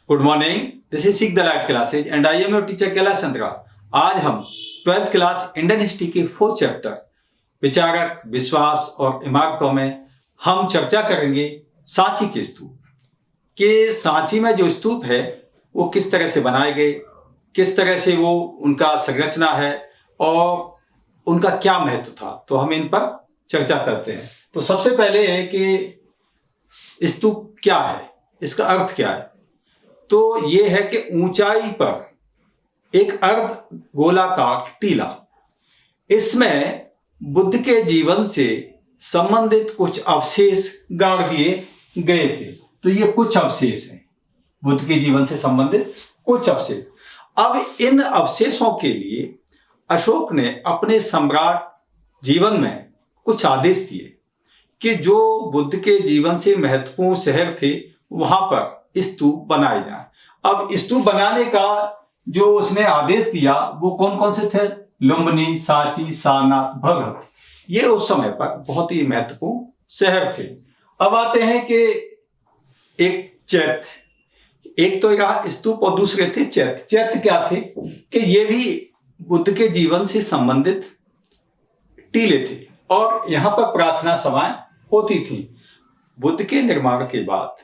Good morning, this is सीख the light classes and I am your teacher Kailash Chandra. आज हम 12th class Indian history के 4th chapter विचारक, विश्वास और इमारतों में हम चर्चा करेंगे सांची के स्तूप। कि सांची में जो स्तूप है वो किस तरह से बनाए गए, किस तरह से वो उनका संरचना है और उनका क्या महत्व था, तो हम इन पर चर्चा करते हैं। तो सबसे पहले है कि स्तूप क्या है, इसका अर्थ क्या है। तो ये है कि ऊंचाई पर एक अर्ध गोलाकार टीला, इसमें बुद्ध के जीवन से संबंधित कुछ अवशेष गाड़ दिए गए थे। तो ये कुछ अवशेष हैं, बुद्ध के जीवन से संबंधित कुछ अवशेष। अब इन अवशेषों के लिए अशोक ने अपने सम्राट जीवन में कुछ आदेश दिए कि जो बुद्ध के जीवन से महत्वपूर्ण शहर थे वहां पर स्तूप बनाए जाए। अब स्तूप बनाने का जो उसने आदेश दिया वो कौन कौन से थे? लुम्बिनी, सांची, सारनाथ, भगवत। ये उस समय पर बहुत ही महत्वपूर्ण शहर थे। अब आते हैं कि एक चैत्य, एक तो रहा स्तूप और दूसरे थे चैत्य। चैत्य क्या थे कि ये भी बुद्ध के जीवन से संबंधित टीले थे और यहां पर प्रार्थना सभाएं होती थी। बुद्ध के निर्माण के बाद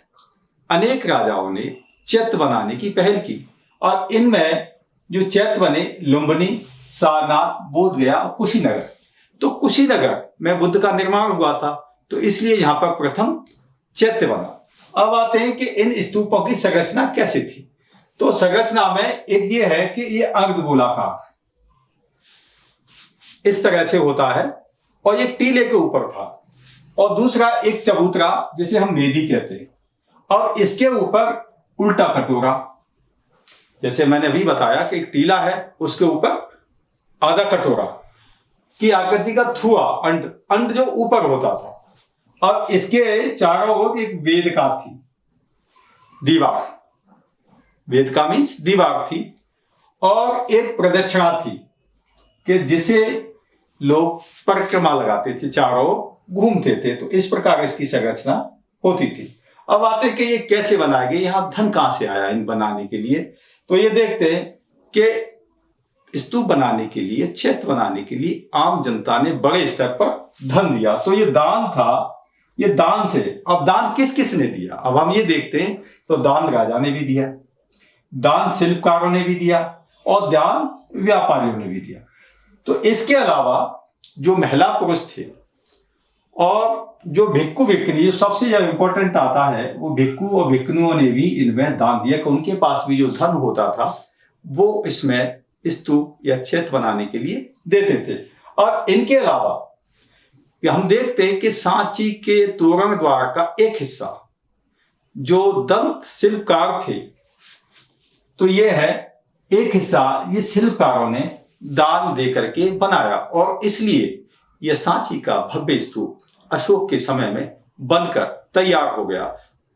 अनेक राजाओं ने चैत्य बनाने की पहल की और इनमें जो चैत्य बने लुम्बिनी, सारनाथ, बोधगया और कुशीनगर। तो कुशीनगर में बुद्ध का निर्माण हुआ था, तो इसलिए यहां पर प्रथम चैत्य बना। अब आते हैं कि इन स्तूपों की संरचना कैसे थी। तो संरचना में एक ये है कि ये अर्धगोलाकार इस तरह से होता है और ये टीले के ऊपर था, और दूसरा एक चबूतरा जिसे हम मेदी कहते हैं, और इसके ऊपर उल्टा कटोरा। जैसे मैंने अभी बताया कि एक टीला है, उसके ऊपर आधा कटोरा की आकृति का थुआ अंड जो ऊपर होता था, और इसके चारों ओर एक वेदिका थी, दीवार। वेदिका मीन्स दीवार थी, और एक प्रदक्षिणा थी कि जिसे लोग परिक्रमा लगाते थे, चारों ओर घूमते थे। तो इस प्रकार इसकी संरचना होती थी। अब आते कि ये कैसे बनाए गए, यहां धन कहां से आया इन बनाने के लिए। तो ये देखते हैं कि स्तूप बनाने के लिए, चैत्य बनाने के लिए आम जनता ने बड़े स्तर पर धन दिया। तो ये दान था, ये दान से। अब दान किस किस ने दिया, अब हम ये देखते हैं। तो दान राजा ने भी दिया, दान शिल्पकारों ने भी दिया, और दान व्यापारियों ने भी दिया। तो इसके अलावा जो महिला पुरुष थे और जो भिक्खु भिक्खुनी, सबसे ज्यादा इंपॉर्टेंट आता है, वो भिक्खु और भिक्खुनियों ने भी इनमें दान दिया कि उनके पास भी जो धन होता था वो इसमें स्तूप या चैत्य बनाने के लिए देते थे। और इनके अलावा हम देखते हैं कि सांची के तोरण द्वार का एक हिस्सा जो दंत शिल्पकार थे, तो ये है एक हिस्सा, ये शिल्पकारों ने दान दे करके बनाया, और इसलिए यह सांची का भव्य स्तूप अशोक के समय में बनकर तैयार हो गया।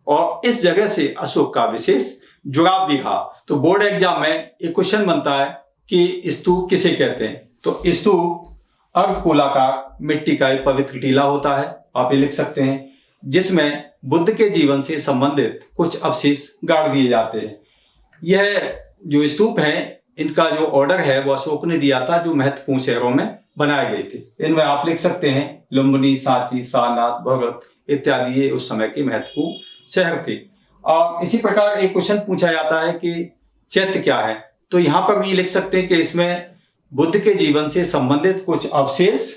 और इस जगह से अशोक का विशेष जुड़ाव भी रहा। तो बोर्ड एग्जाम में एक क्वेश्चन बनता है कि स्तूप किसे कहते हैं। तो स्तूप अर्धगोलाकार मिट्टी का एक पवित्र टीला होता है, आप ये लिख सकते हैं, जिसमें बुद्ध के जीवन से संबंधित कुछ अवशेष गाड़ दिए जाते हैं। यह जो स्तूप है, इनका जो ऑर्डर है वो अशोक ने दिया था, जो महत्वपूर्ण शहरों में बनाए गए थे। इनमें आप लिख सकते हैं लुम्बिनी, सांची, सारनाथ, भगवत इत्यादि, ये उस समय के महत्वपूर्ण शहर थे। और इसी प्रकार एक क्वेश्चन पूछा जाता है कि चैत्य क्या है। तो यहाँ पर भी लिख सकते हैं कि इसमें बुद्ध के जीवन से संबंधित कुछ अवशेष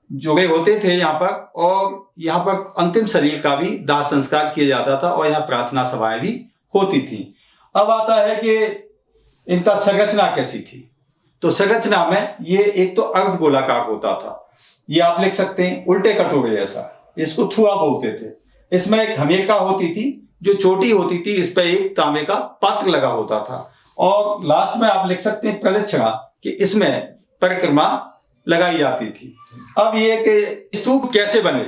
जुड़े होते थे यहाँ पर, और यहाँ पर अंतिम शरीर का भी दाह संस्कार किया जाता था, और यहाँ प्रार्थना सभाएं भी होती थी। अब आता है कि इनका संरचना कैसी थी। तो संरचना में ये एक तो अर्धगोलाकार होता था, ये आप लिख सकते हैं उल्टे कटोरे जैसा, इसको थुआ बोलते थे। इसमें एक हमेका होती थी जो छोटी होती थी, इस पर एक तांबे का पात्र लगा होता था, और लास्ट में आप लिख सकते हैं प्रदक्षिणा, कि इसमें परिक्रमा लगाई जाती थी। अब ये कि स्तूप कैसे बने।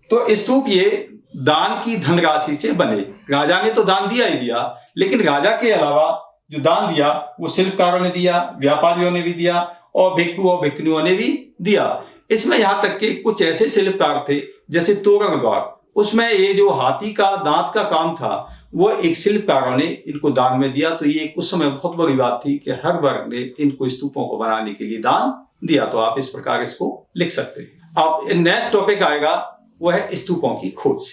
तो स्तूप ये दान की धनराशि से बने। राजा ने तो दान दिया ही दिया, लेकिन राजा के अलावा जो दान दिया वो शिल्पकारों ने दिया, व्यापारियों ने भी दिया, और भिक्खु और भिक्खुनियों ने भी दिया। इसमें यहां तक कि कुछ ऐसे शिल्पकार थे जैसे तोरण द्वार, उसमें ये जो हाथी का दांत का काम था वो एक शिल्पकारों ने इनको दान में दिया। तो ये उस समय बहुत बड़ी बात थी कि हर वर्ग ने इनको स्तूपों को बनाने के लिए दान दिया। तो आप इस प्रकार इसको लिख सकते हैं। अब नेक्स्ट टॉपिक आएगा, वो है स्तूपों की खोज।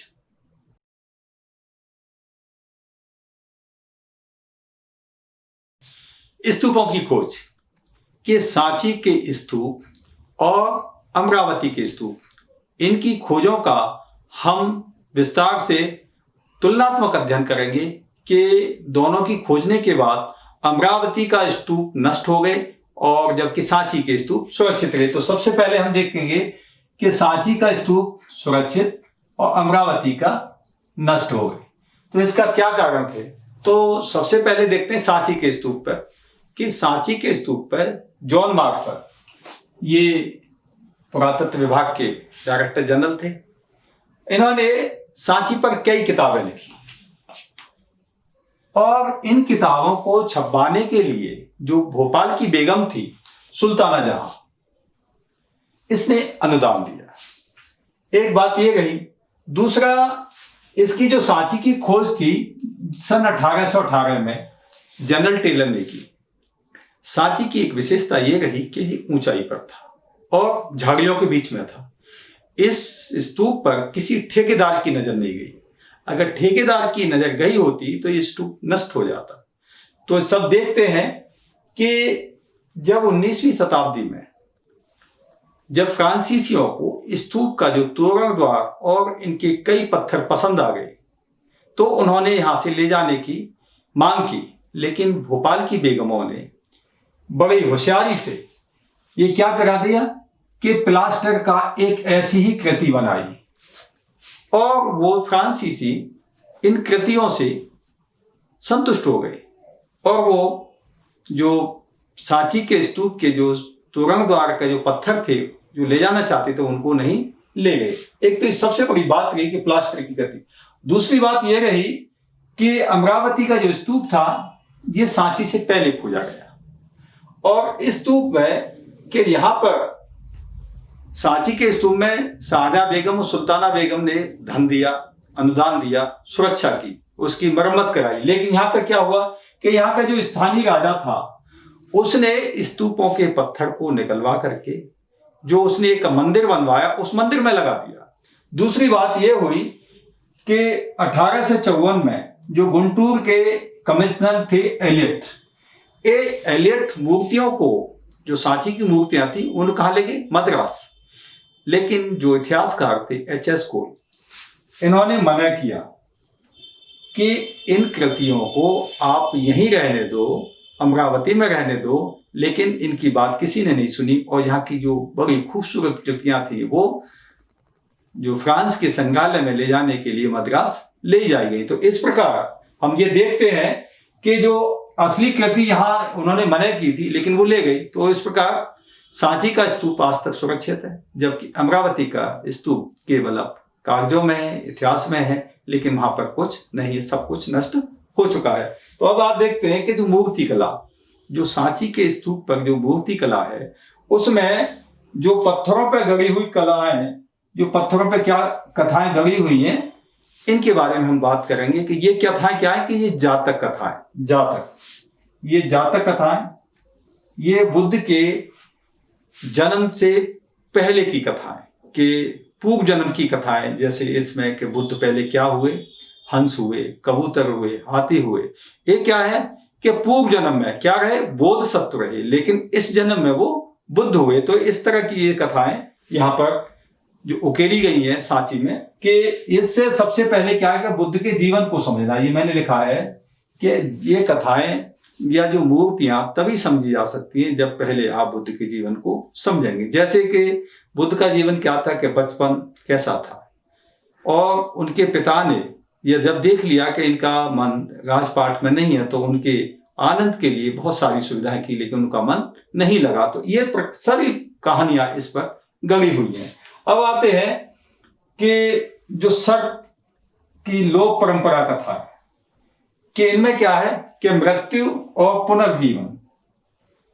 स्तूपों की खोज के सांची के स्तूप और अमरावती के स्तूप, इनकी खोजों का हम विस्तार से तुलनात्मक अध्ययन करेंगे कि दोनों की खोजने के बाद अमरावती का स्तूप नष्ट हो गए और जबकि सांची के स्तूप सुरक्षित रहे। तो सबसे पहले हम देखेंगे कि सांची का स्तूप सुरक्षित और अमरावती का नष्ट हो गए। तो इसका क्या कारण थे? तो सबसे पहले देखते हैं सांची के स्तूप पर कि सांची के स्तूप पर जॉन मार्शल, ये पुरातत्व विभाग के डायरेक्टर जनरल थे, इन्होंने सांची पर कई किताबें लिखी और इन किताबों को छपवाने के लिए जो भोपाल की बेगम थी सुल्ताना जहां, इसने अनुदान दिया। एक बात यह रही। दूसरा, इसकी जो सांची की खोज थी सन 1818 में जनरल टेलर ने की। सांची की एक विशेषता यह रही कि ये ऊंचाई पर था और झाड़ियों के बीच में था। इस स्तूप पर किसी ठेकेदार की नजर नहीं गई। अगर ठेकेदार की नजर गई होती तो ये स्तूप नष्ट हो जाता। तो सब देखते हैं कि जब 19वीं शताब्दी में जब फ्रांसीसियों को स्तूप का जो तोरण द्वार और इनके कई पत्थर पसंद आ गए तो उन्होंने यहां से ले जाने की मांग की, लेकिन भोपाल की बेगमों ने बड़ी होशियारी से ये क्या करा दिया कि प्लास्टर का एक ऐसी ही कृति बनाई और वो फ्रांसीसी इन कृतियों से संतुष्ट हो गए और वो जो सांची के स्तूप के जो तोरण द्वार के जो पत्थर थे जो ले जाना चाहते थे उनको नहीं ले गए। एक तो इस सबसे बड़ी बात रही कि प्लास्टर की कृति। दूसरी बात यह रही कि अमरावती का जो स्तूप था ये सांची से पहले खोजा गया और इस स्तूप में कि यहां पर सांची के स्तूप में शाहजहां बेगम और सुल्ताना बेगम ने धन दिया, अनुदान दिया, सुरक्षा की, उसकी मरम्मत कराई। लेकिन यहां पर क्या हुआ कि यहां का जो स्थानीय राजा था उसने स्तूपों के पत्थर को निकलवा करके जो उसने एक मंदिर बनवाया उस मंदिर में लगा दिया। दूसरी बात यह हुई कि 1854 में जो गुंटूर के कमिश्नर थे एलियट मूर्तियों को, जो सांची की मूर्तियां थी उन्हें कहां ले गए? मद्रास। लेकिन जो इतिहासकार थे एच.एस. कोल, इन्होंने मना किया कि इन कृतियों को आप यहीं रहने दो, अमरावती में रहने दो। लेकिन इनकी बात किसी ने नहीं सुनी और यहाँ की जो बड़ी खूबसूरत कृतियां थी वो जो फ्रांस के संग्रहालय में ले जाने के लिए मद्रास ले जाई गई। तो इस प्रकार हम ये देखते हैं कि जो असली कृति यहाँ उन्होंने मना की थी लेकिन वो ले गई। तो इस प्रकार सांची का स्तूप आज तक सुरक्षित है, जबकि अमरावती का स्तूप केवल अब कागजों में है, इतिहास में है, लेकिन वहां पर कुछ नहीं है, सब कुछ नष्ट हो चुका है। तो अब आप देखते हैं कि जो मूर्ति कला, जो सांची के स्तूप पर जो मूर्ति कला है उसमें जो पत्थरों पर गढ़ी हुई कलाएं, जो पत्थरों पर क्या कथाएं गढ़ी हुई हैं, इनके बारे में हम बात करेंगे कि ये कथाएं क्या है कि ये जातक कथाएं। ये जातक कथाएं, ये बुद्ध के जन्म से पहले की कथाएं, कि पूर्व जन्म की कथाएं। जैसे इसमें कि बुद्ध पहले क्या हुए, हंस हुए, कबूतर हुए, हाथी हुए। ये क्या है कि पूर्व जन्म में क्या रहे, बोधसत्व रहे, लेकिन इस जन्म में वो बुद्ध हुए। तो इस तरह की ये कथाएं यहाँ पर जो उकेरी गई है सांची में, कि इससे सबसे पहले क्या है कि बुद्ध के जीवन को समझना। ये मैंने लिखा है कि ये कथाएं या जो मूर्तियां तभी समझी जा सकती हैं जब पहले आप बुद्ध के जीवन को समझेंगे। जैसे कि बुद्ध का जीवन क्या था, कि बचपन कैसा था, और उनके पिता ने यह जब देख लिया कि इनका मन राजपाट में नहीं है तो उनके आनंद के लिए बहुत सारी सुविधाएं की, लेकिन उनका मन नहीं लगा। तो ये सारी कहानियां इस पर गढ़ी हुई हैं। अब आते हैं कि जो सर्प की लोक परंपरा कथा है कि इनमें क्या है कि मृत्यु और पुनर्जीवन,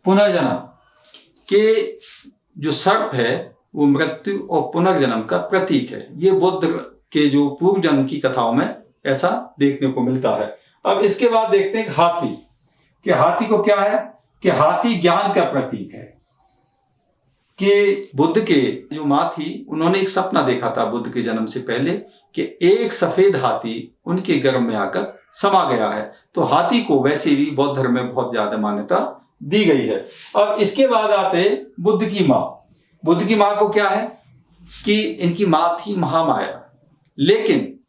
पुनर्जन्म, के जो सर्प है वो मृत्यु और पुनर्जन्म का प्रतीक है। ये बुद्ध के जो पूर्व जन्म की कथाओं में ऐसा देखने को मिलता है। अब इसके बाद देखते हैं हाथी, कि हाथी को क्या है, कि हाथी ज्ञान का प्रतीक है। कि बुद्ध के जो माँ थी, उन्होंने एक सपना देखा था बुद्ध के जन्म से पहले कि एक सफेद हाथी उनके गर्भ में आकर समा गया है। तो हाथी को वैसे भी बौद्ध धर्म में बहुत ज्यादा मान्यता दी गई है। अब इसके बाद आते बुद्ध की माँ। बुद्ध की माँ को क्या है कि इनकी माँ थी महामाया, लेकिन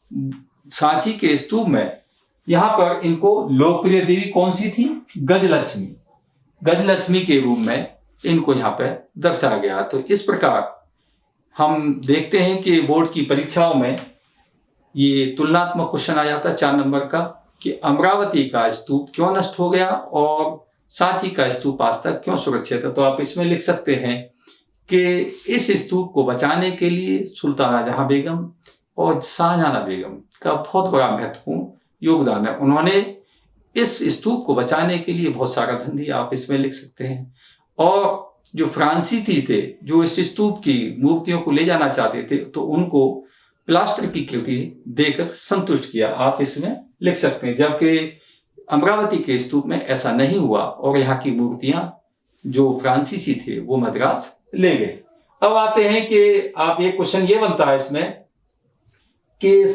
सांची के स्तूप में यहां पर इनको लोकप्रिय देवी कौन सी थी, गजलक्ष्मी। गजलक्ष्मी के रूप में इनको यहाँ पे दर्शाया गया। तो इस प्रकार हम देखते हैं कि बोर्ड की परीक्षाओं में ये तुलनात्मक क्वेश्चन आ जाता है 4 नंबर का, कि अमरावती का स्तूप क्यों नष्ट हो गया और सांची का स्तूप आज तक क्यों सुरक्षित है। तो आप इसमें लिख सकते हैं कि इस स्तूप को बचाने के लिए सुल्ताना जहां बेगम और शाहजहां बेगम का बहुत बड़ा महत्वपूर्ण योगदान है। उन्होंने इस स्तूप को बचाने के लिए बहुत सारा धन दिया, आप इसमें लिख सकते हैं। और जो फ्रांसीसी थे जो इस स्तूप की मूर्तियों को ले जाना चाहते थे, तो उनको प्लास्टर की कृति देकर संतुष्ट किया, आप इसमें लिख सकते हैं। जबकि अमरावती के स्तूप में ऐसा नहीं हुआ और यहाँ की मूर्तियां जो फ्रांसीसी थे वो मद्रास ले गए। अब आते हैं कि आप एक क्वेश्चन ये बनता है इसमें कि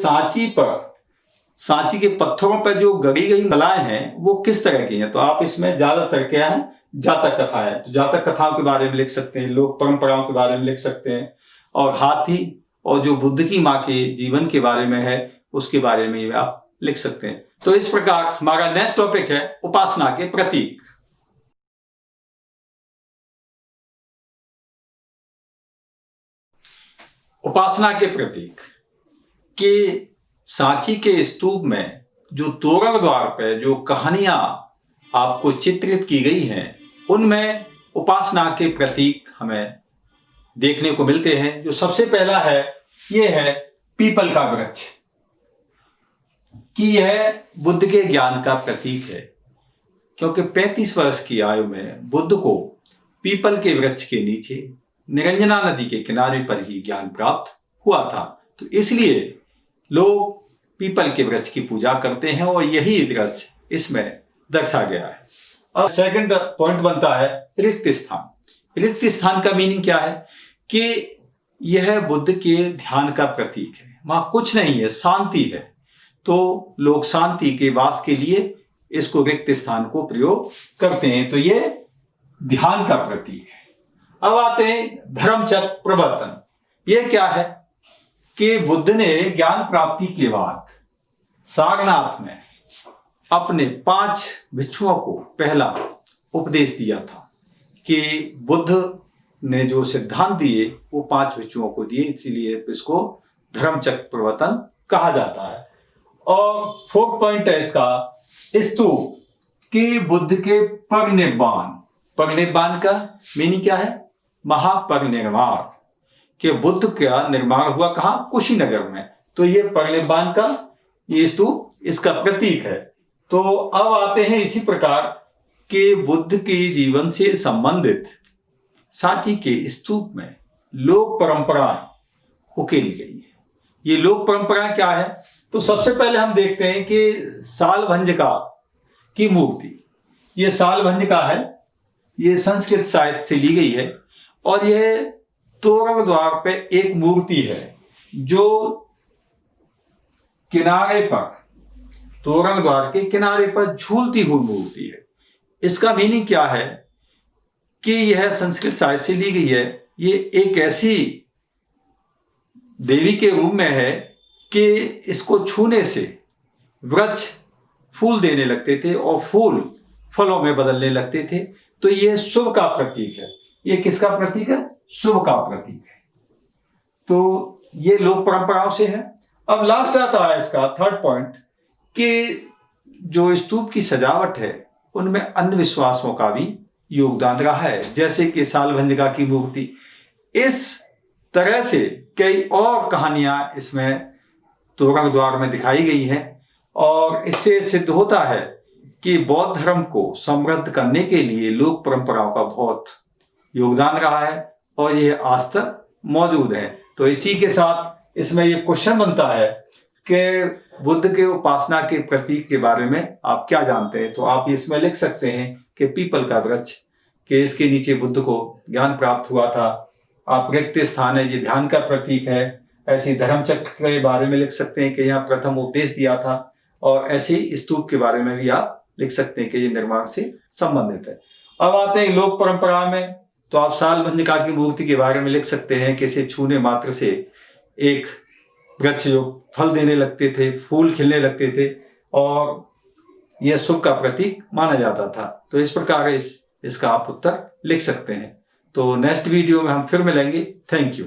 सांची के पत्थरों पर जो गड़ी गई कलाएं हैं वो किस तरह की हैं। तो आप इसमें ज्यादातर क्या है, जातक कथा है, तो जातक कथाओं के बारे में लिख सकते हैं, लोक परंपराओं के बारे में लिख सकते हैं, और हाथी और जो बुद्ध की माँ के जीवन के बारे में है उसके बारे में आप लिख सकते हैं। तो इस प्रकार हमारा नेक्स्ट टॉपिक है उपासना के प्रतीक। उपासना के प्रतीक कि सांची के स्तूप में जो तोरण द्वार पर जो कहानियां आपको चित्रित की गई हैं उनमें उपासना के प्रतीक हमें देखने को मिलते हैं। जो सबसे पहला है ये है पीपल का वृक्ष, कि यह बुद्ध के ज्ञान का प्रतीक है, क्योंकि 35 वर्ष की आयु में बुद्ध को पीपल के वृक्ष के नीचे निरंजना नदी के किनारे पर ही ज्ञान प्राप्त हुआ था। तो इसलिए लोग पीपल के वृक्ष की पूजा करते हैं और यही दृश्य इसमें दर्शा गया है। अब सेकंड पॉइंट बनता है रिक्त स्थान। रिक्त स्थान का मीनिंग क्या है कि यह बुद्ध के ध्यान का प्रतीक है, वहां कुछ नहीं है, शांति है, तो लोग शांति के वास के लिए इसको रिक्त स्थान को प्रयोग करते हैं। तो ये ध्यान का प्रतीक है। अब आते हैं धर्मचक्र प्रवर्तन। ये क्या है कि बुद्ध ने ज्ञान प्राप्ति के बाद सारनाथ में अपने 5 भिक्षुओं को पहला उपदेश दिया था कि बुद्ध ने जो सिद्धांत दिए वो 5 भिक्षुओं को दिए, इसीलिए इसको धर्मचक्र प्रवर्तन कहा जाता है। और 4th पॉइंट है इसका स्तूप, कि बुद्ध के परिनिर्वाण। परिनिर्वाण का मीनिंग क्या है, महापरिनिर्वाण, कि बुद्ध का निर्माण हुआ कहाँ, कुशीनगर में। तो ये परिनिर्वाण का ये स्तूप इसका प्रतीक है। तो अब आते हैं इसी प्रकार कि बुद्ध के जीवन से संबंधित सांची के स्तूप में लोक परंपराएं उकेरी गई है। ये लोक परंपराएं क्या है, तो सबसे पहले हम देखते हैं कि सालभंजिका की मूर्ति। ये सालभंजिका है, ये संस्कृत साहित्य से ली गई है, और यह तोरण द्वार पे एक मूर्ति है जो किनारे पर, तोरण द्वार के किनारे पर झूलती हुई मूर्ति है। इसका मीनिंग क्या है कि यह संस्कृत साहित्य से ली गई है। ये एक ऐसी देवी के रूप में है कि इसको छूने से वृक्ष फूल देने लगते थे और फूल फलों में बदलने लगते थे। तो यह शुभ का प्रतीक है। ये किसका प्रतीक है, शुभ का प्रतीक है। तो ये लोक परंपराओं से है। अब लास्ट आता है इसका 3rd पॉइंट कि जो स्तूप की सजावट है उनमें अंधविश्वासों का भी योगदान रहा है, जैसे कि सालभंजिका की मूर्ति। इस तरह से कई और कहानियां इसमें तोरण द्वार में दिखाई गई हैं, और इससे सिद्ध होता है कि बौद्ध धर्म को समृद्ध करने के लिए लोक परंपराओं का बहुत योगदान रहा है और यह आज तक मौजूद है। तो इसी के साथ इसमें ये क्वेश्चन बनता है के बुद्ध के उपासना के प्रतीक के बारे में आप क्या जानते हैं, तो आप इसमें लिख सकते हैं कि पीपल का वृक्ष, कि इसके नीचे बुद्ध को ज्ञान प्राप्त हुआ था। आप रिक्त स्थान है, ये ध्यान का प्रतीक है। ऐसे धर्म चक्र के बारे में लिख सकते हैं कि यहाँ प्रथम उपदेश दिया था, और ऐसे ही स्तूप के बारे में भी आप लिख सकते हैं कि ये निर्माण से संबंधित है। अब आते हैं लोक परंपरा में, तो आप सालबंदिका की मूर्ति के बारे में लिख सकते हैं कि इसे छूने मात्र से एक वृक्ष जो फल देने लगते थे, फूल खिलने लगते थे, और यह शुभ का प्रतीक माना जाता था। तो इस प्रकार इसका आप उत्तर लिख सकते हैं। तो नेक्स्ट वीडियो में हम फिर मिलेंगे। Thank you.